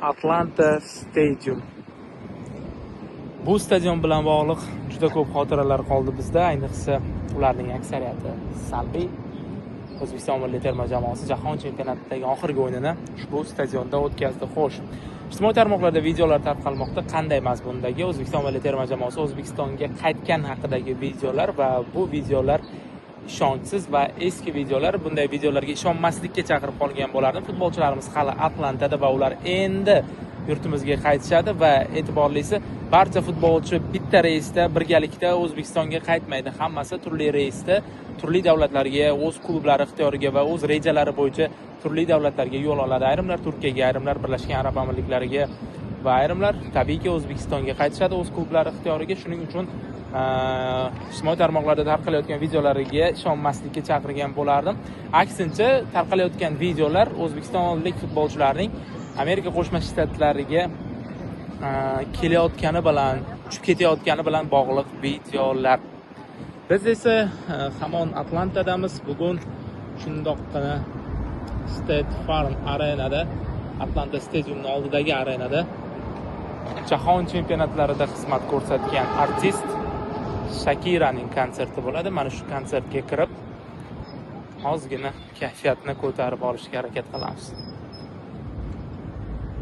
Atlanta Stadium. Bu stadion bilan bog'liq juda ko'p xotiralar qoldi bizda, ayniqsa ularning aksariyati salbiy. O'zbekiston milliy terma jamoasi jahon chempionatidagi oxirgi o'yinini ushbu stadionda o'tkazdi. Xo'sh, ijtimoiy tarmoqlarda videolar tarqalmoqda. Qanday mazmundagi? O'zbekiston milliy terma jamoasi O'zbekistonga qaytgan haqidagi videolar va bu videolar ishonchsiz va eski videolar. Bunday videolarga ishonmaslikka chaqirib qolgan bo'lardim. Futbolchilarimiz hali Atlantada va ular endi yurtimizga qaytishadi va e'tiborlisi, barcha futbolchi bitta reysda birgalikda O'zbekistonga qaytmaydi. Hammasi turli reysda, turli davlatlarga, o'z klublari ixtiyoriga va o'z rejalari bo'yicha turli davlatlarga yo'l oladi. Ayrimlar Turkiyaga, ayrimlar Birlashgan Arab Amirliklariga va ayrimlar tabiiyki O'zbekistonga qaytishadi o'z klublari ixtiyoriga. Shuning uchun ijtimoiy tarmoqlarda tarqalayotgan videolariga ishonmaslikka chaqirgan bo'lardim. Aksincha, tarqalayotgan videolar o'zbekistonlik futbolchilarning Amerika Qo'shma Shtatlariga kelayotgani bilan, uchib ketayotgani bilan bog'liq videolar. Biz esa hamon Atlantadamiz. Bugun shundoqqina State Farm arenada, Atlanta Stadiumning oldidagi arenada jahon chempionatlarida xizmat ko'rsatgan artist Shakiraning konserti bo'ladi. Mana shu konsertga kirib ozgina kayfiyatni ko'tarib olishga harakat qilamiz.